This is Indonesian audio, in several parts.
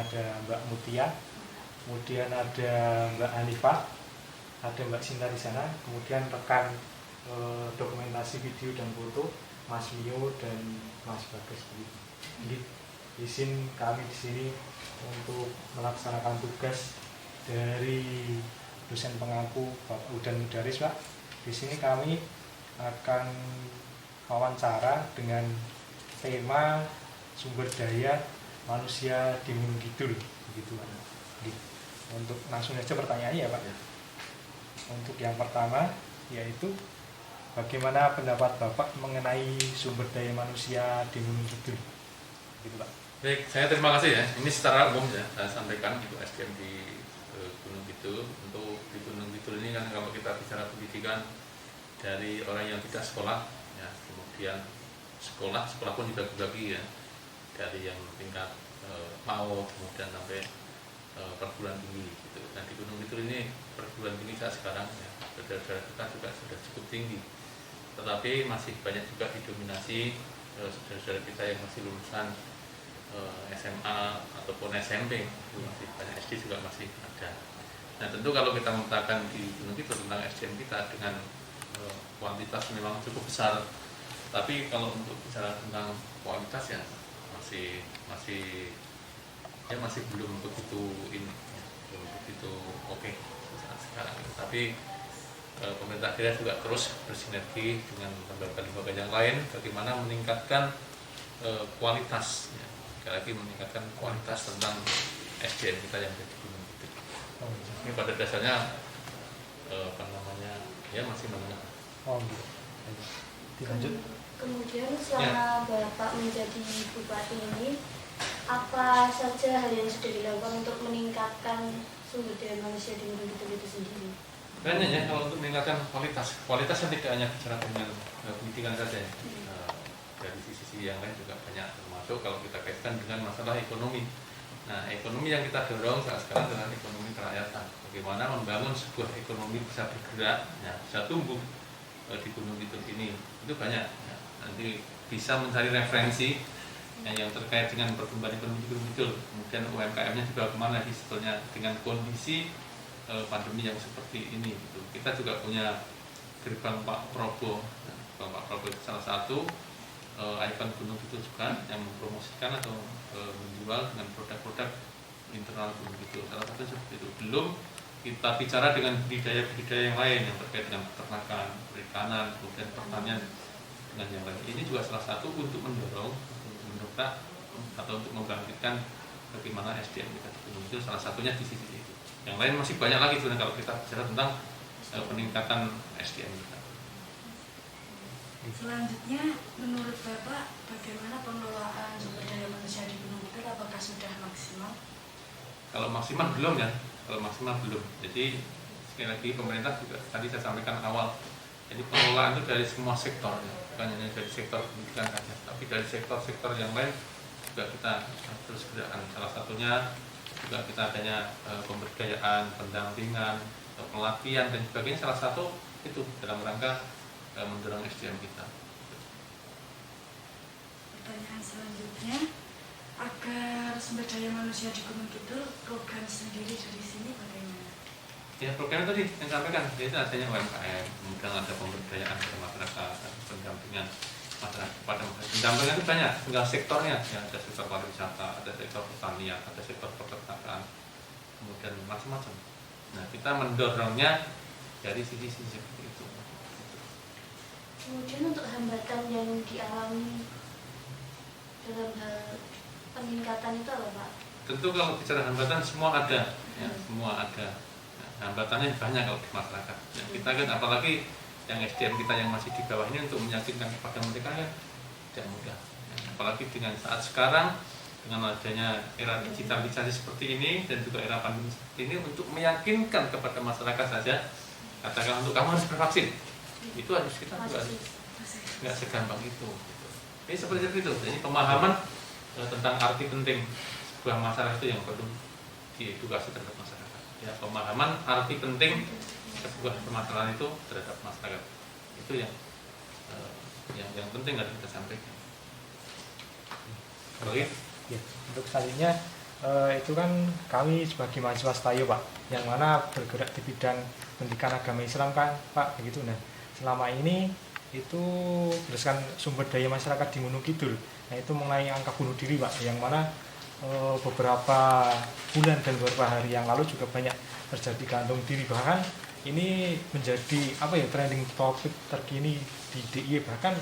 ada Mbak Mutia, kemudian ada Mbak Hanifah, ada Mbak Sinta di sana, kemudian rekan dokumentasi video dan foto Mas Mio dan Mas Bagas. Jadi izin kami di sini untuk melaksanakan tugas dari dosen pengampu Bapak Udan Mudaris, Pak. Di sini kami akan wawancara dengan tema sumber daya manusia di Gunung Kidul, begitu Pak. Untuk langsung saja pertanyaannya ya Pak. Untuk yang pertama yaitu bagaimana pendapat Bapak mengenai sumber daya manusia di Gunung Kidul, gitu Pak. Baik, saya terima kasih ya. Ini secara umum ya saya sampaikan untuk SDM di Gunung Kidul. Untuk di Gunung Kidul ini kan kalau kita bicara pendidikan dari orang yang tidak sekolah, ya, kemudian sekolah pun juga dibagi ya, dari yang tingkat PAUD kemudian sampai perguruan tinggi gitu. Nah di Gunung Kidul ini perguruan tinggi saat sekarang ya, saudara-saudara kita juga sudah cukup tinggi, tetapi masih banyak juga didominasi saudara-saudara kita yang masih lulusan SMA ataupun SMP, masih banyak SD juga masih ada. Nah tentu kalau kita memetakan di Gunung Kidul tentang SDM kita dengan kuantitas memang cukup besar, tapi kalau untuk bicara tentang kualitas ya masih belum begitu belum begitu oke saat sekarang. Tapi pemerintah daerah juga terus bersinergi dengan lembaga-lembaga yang lain bagaimana meningkatkan kualitas ya. Sekali lagi meningkatkan kualitas tentang SDM kita yang ada di Gunung Kidul. Ini pada dasarnya ya masih menengah. Dilanjut. Kemudian selama Bapak menjadi bupati ini, apa saja hal yang sudah dilakukan untuk meningkatkan sumber daya manusia di Gunung Kidul itu sendiri? Banyak ya kalau untuk meningkatkan kualitas yang tidak hanya bicara dengan pendidikan saja ya. Dari sisi yang lain juga banyak, termasuk kalau kita kaitkan dengan masalah ekonomi. Nah ekonomi yang kita dorong saat sekarang adalah ekonomi kerakyatan. Bagaimana membangun sebuah ekonomi bisa bergerak, ya, bisa tumbuh di Gunung Kidul ini itu banyak ya. Nanti bisa mencari referensi yang terkait dengan perkembangan ekonomi di Gunung Kidul, kemudian UMKM-nya juga kemana sebetulnya dengan kondisi pandemi yang seperti ini gitu. Kita juga punya gerbang Pak Prabowo. Pak Prabowo itu salah satu ikon Gunung Kidul juga yang mempromosikan atau menjual dengan produk-produk internal Gunung Kidul. Salah satu seperti itu. Belum kita bicara dengan budidaya yang lain yang terkait dengan peternakan, perikanan, kemudian pertanian dengan yang lain. Ini juga salah satu untuk mendorong, untuk mendongkrak atau untuk membangkitkan bagaimana SDM kita di Gunung Kidul. Salah satunya di sisi itu. Yang lain masih banyak lagi sebenarnya kalau kita bicara tentang peningkatan SDM kita. Selanjutnya, menurut Bapak, bagaimana pengelolaan sumber daya manusia di Gunung Kidul? Apakah sudah maksimal? Kalau maksimal belum ya, Jadi sekali lagi pemerintah juga tadi saya sampaikan awal. Jadi pengelolaan itu dari semua sektor, ya. Bukan hanya dari sektor pendidikan saja, tapi dari sektor-sektor yang lain juga kita terus gerakkan. Salah satunya juga kita adanya pemberdayaan, pendampingan, pelatihan dan sebagainya. Salah satu itu dalam rangka mendorong SDM kita. Pertanyaan selanjutnya, agar sumber daya manusia di Gunung Kidul, program sendiri dari sini bagaimana? Ya program tadi yang sampaikan, yaitu adanya UMKM, kemudian ada pemberdayaan kepada masyarakat, pendampingan masyarakat kepada masyarakat. Pendampingan itu banyak, tinggal sektornya, ya, ada sektor pariwisata, ada sektor pertanian, ada sektor peternakan, kemudian macam-macam. Nah kita mendorongnya dari sisi-sisi seperti itu. Kemudian untuk hambatan yang dialami dalam hal peningkatan itu apa Pak? Tentu kalau bicara hambatan semua ada, ya, semua ada. Nah, hambatannya banyak kalau di masyarakat. Ya, kita kan apalagi yang SDM kita yang masih di bawah ini untuk meyakinkan kepada mereka kan tidak mudah. Ya, apalagi dengan saat sekarang dengan adanya era digitalisasi seperti ini dan juga era pandemi seperti ini untuk meyakinkan kepada masyarakat saja, katakan untuk kamu harus bervaksin. Itu harus kita juga nggak segampang itu. Ini seperti itu. Jadi pemahaman tentang arti penting sebuah masalah itu yang perlu diedukasi terhadap masyarakat. Ya, pemahaman arti penting sebuah permasalahan itu terhadap masyarakat itu yang penting harus kita sampaikan. Baik. Ya, untuk selanjutnya itu kan kami sebagai mahasiswa STAYO Pak, yang mana bergerak di bidang pendidikan agama Islam kan Pak, begitu. Nah selama ini itu berdasarkan sumber daya masyarakat di Gunung Kidul, nah itu mengenai angka bunuh diri Pak, yang mana beberapa bulan dan beberapa hari yang lalu juga banyak terjadi gantung diri, bahkan ini menjadi trending topik terkini di DIY, bahkan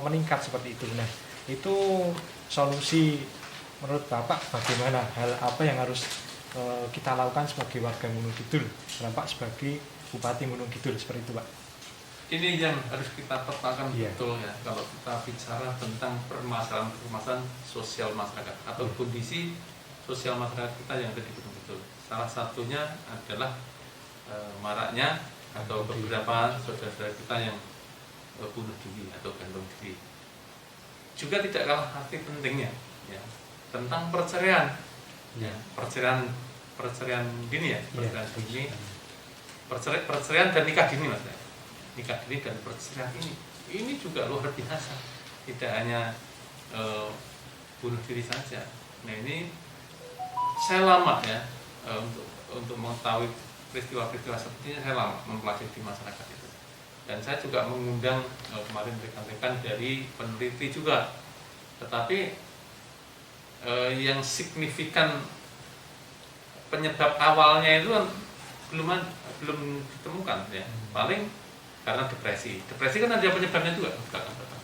meningkat seperti itu. Nah itu solusi menurut Bapak bagaimana, hal apa yang harus kita lakukan sebagai warga Gunung Kidul, Bapak sebagai Bupati Gunung Kidul, seperti itu Pak? Ini yang harus kita petakan Iya. betul ya, kalau kita bicara tentang permasalahan sosial masyarakat atau kondisi sosial masyarakat kita yang ada di Gunung Kidul. Salah satunya adalah maraknya atau beberapa saudara-saudara kita yang bunuh diri atau gantung diri. Juga tidak kalah arti pentingnya ya, tentang perceraian. Ya, perceraian dini ya, perceraian dan nikah dini Mas. Nikah dini dan perceraian ini juga luar biasa. Tidak hanya bunuh diri saja. Nah ini saya lama ya untuk mengetahui peristiwa-peristiwa seperti ini, saya lama mempelajari di masyarakat itu. Dan saya juga mengundang kemarin rekan-rekan dari peneliti juga. Tetapi yang signifikan penyebab awalnya itu belum ditemukan ya. Paling karena depresi kan ada penyebabnya juga,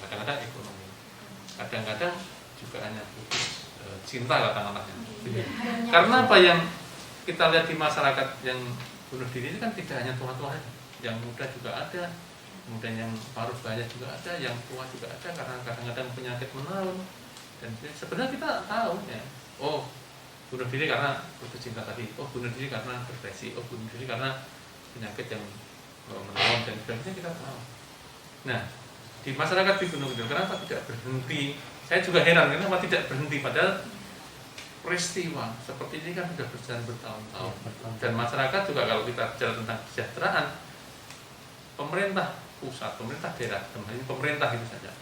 kadang-kadang ekonomi, kadang-kadang juga hanya putus cinta katakanlah ya. Karena apa yang kita lihat di masyarakat yang bunuh diri ini kan tidak hanya tua-tua, yang muda juga ada, kemudian yang paruh baya juga ada, yang tua juga ada, karena kadang-kadang penyakit menaun. Dan sebenarnya kita tahu ya, oh bunuh diri karena putus cinta tadi, oh bunuh diri karena depresi, oh bunuh diri karena penyakit yang menaun dan sebagainya, kita tahu. Nah di masyarakat di Gunung Kidul kenapa tidak berhenti? Saya juga heran kenapa tidak berhenti, padahal peristiwa seperti ini kan sudah berjalan bertahun-tahun. Dan masyarakat juga kalau kita bicara tentang kesejahteraan, pemerintah pusat, pemerintah daerah, ini pemerintah itu saja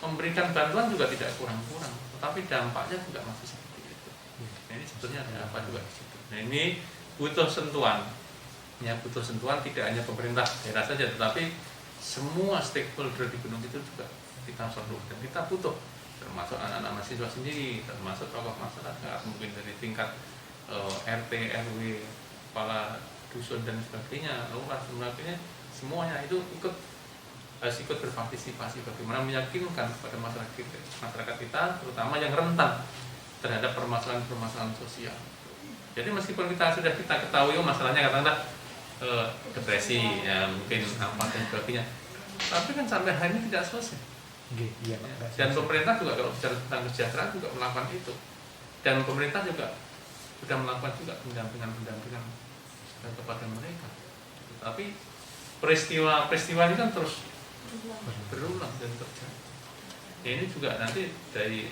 memberikan bantuan juga tidak kurang-kurang, tetapi dampaknya juga masih seperti itu. Nah, ini sebetulnya ada apa juga di situ. Nah ini butuh sentuhan, ya butuh sentuhan tidak hanya pemerintah daerah saja, tetapi semua stakeholder di Gunung Kidul juga kita perlu dan kita butuh, termasuk anak-anak mahasiswa sendiri, termasuk tokoh masyarakat, mungkin dari tingkat RT, RW, kepala dusun dan sebagainya, lurah dan sebagainya, semuanya itu harus ikut berpartisipasi bagaimana meyakinkan kepada masyarakat kita, terutama yang rentan terhadap permasalahan sosial. Jadi meskipun kita ketahui masalahnya katakanlah depresi, ya mungkin apa dan sebagainya, tapi kan sampai hari ini tidak selesai. Iya, dan pemerintah juga kalau bicara tentang kesejahteraan juga melakukan itu, dan pemerintah juga sudah melakukan juga pendampingan kepada mereka. Tapi peristiwa ini kan terus berulang dan terjadi. Ini juga nanti dari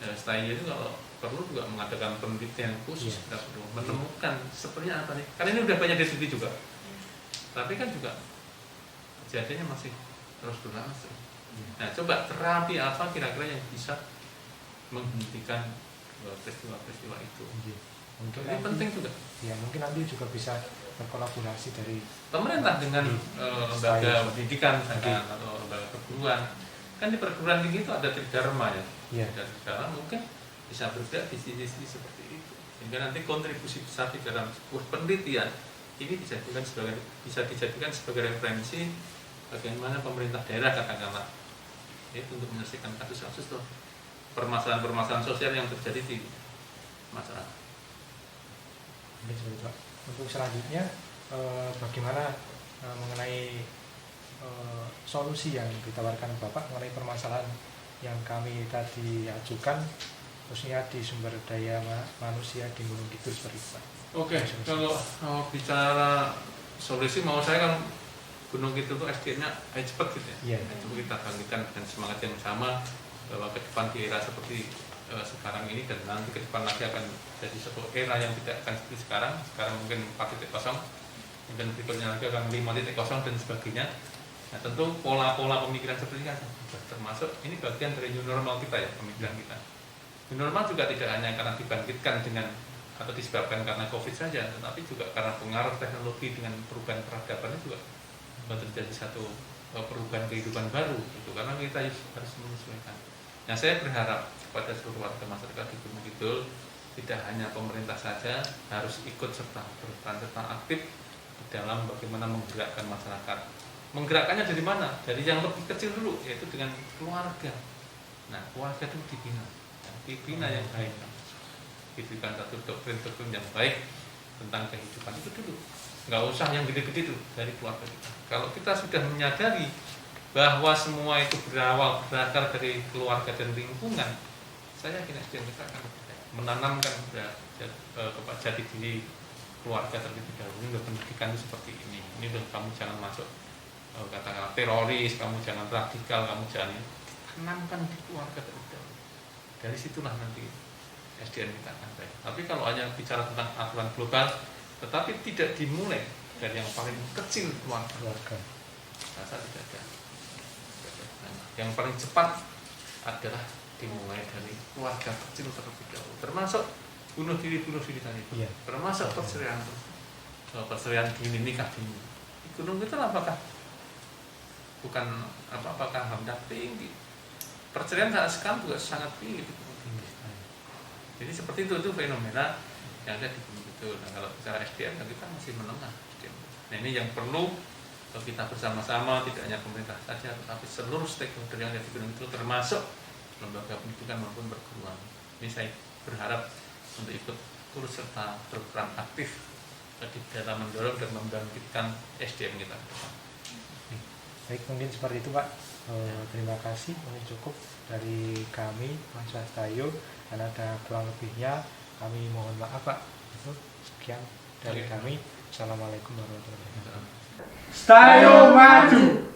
STAYO itu kalau perlu juga mengadakan penelitian khusus, kita perlu menemukan sebenarnya apa nih. Karena ini udah banyak diskusi juga, tapi kan juga kejadiannya masih terus berlangsung. Nah, coba terapi apa kira-kira yang bisa menghentikan peristiwa-peristiwa itu? Mungkin ini penting juga. Ya, mungkin nanti juga bisa berkolaborasi dari pemerintah dengan lembaga pendidikan atau lembaga perguruan. Kan di perguruan tinggi itu ada tridharma ya. Dan tridharma mungkin bisa bergerak di sisi seperti itu. Sehingga nanti kontribusi besar di dalam sebuah penelitian ini bisa dijadikan sebagai referensi bagaimana pemerintah daerah katakanlah itu untuk menyelesaikan kasus-kasus tuh permasalahan sosial yang terjadi di masyarakat. Untuk selanjutnya bagaimana mengenai solusi yang ditawarkan Bapak mengenai permasalahan yang kami tadi ajukan, khususnya di sumber daya manusia di Gunung Kidul seperti itu Pak. Oke, kalau bicara solusi, mau saya kan Gunung Kidul itu SDM-nya cepat gitu ya. Coba kita bangkitkan dengan semangat yang sama bahwa ke depan di era seperti sekarang ini dan nanti ke depan lagi akan jadi sebuah era yang tidak akan seperti sekarang mungkin 4.0, dan berikutnya lagi akan 5.0 dan sebagainya. Nah tentu pola-pola pemikiran seperti ini kan termasuk ini bagian dari new normal kita ya, pemikiran kita. New normal juga tidak hanya karena dibangkitkan dengan atau disebabkan karena COVID saja, tetapi juga karena pengaruh teknologi dengan perubahan peradaban juga terjadi satu perubahan kehidupan baru gitu, karena kita harus menyesuaikan. Nah, saya berharap kepada seluruh warga masyarakat di Gunung Kidul, tidak hanya pemerintah saja harus ikut serta berperan serta aktif di dalam bagaimana menggerakkan masyarakat. Menggerakkannya dari mana? Dari yang lebih kecil dulu, yaitu dengan keluarga. Nah, keluarga itu dibina yang baik. Diberikan satu doktrin-doktrin yang baik tentang kehidupan itu dulu. Nggak usah yang gede-gede dulu, dari keluarga kita. Kalau kita sudah menyadari bahwa semua itu berakar dari keluarga dan lingkungan, saya yakin SDM kita akan menanamkan kepada jati diri keluarga terlebih dahulu. Pendidikan itu seperti ini. Ini loh, kamu jangan masuk katakanlah teroris, kamu jangan radikal, kamu jangan, tanamkan di keluarga terlebih dahulu. Dari situlah nanti SDM kita akan baik. Tapi kalau hanya bicara tentang aturan global, tetapi tidak dimulai dari yang paling kecil keluarga, rasa tidak ada. Yang paling cepat adalah dimulai dari keluarga kecil terlebih dahulu, termasuk bunuh diri tadi, termasuk perceraian dini, nikah dini. Di Gunung Kidul apakah hendak tinggi? Perceraian saat sekarang juga sangat tinggi. Jadi seperti itu fenomena yang ada di Gunung Kidul. Nah, kalau bicara SDM kita masih menengah. Nah, ini yang perlu kita bersama-sama, tidak hanya pemerintah saja, tetapi seluruh stakeholder yang ada di Gunung Kidul, termasuk lembaga pendidikan maupun perguruan. Ini saya berharap untuk ikut turut serta berperan aktif di dalam mendorong dan membangkitkan SDM kita. Baik, mungkin seperti itu Pak. Terima kasih, mungkin cukup dari kami Mas Wastayo, dan ada kurang lebihnya kami mohon maaf Pak. Sekian dari kami. Assalamualaikum warahmatullahi wabarakatuh. Stayo maju.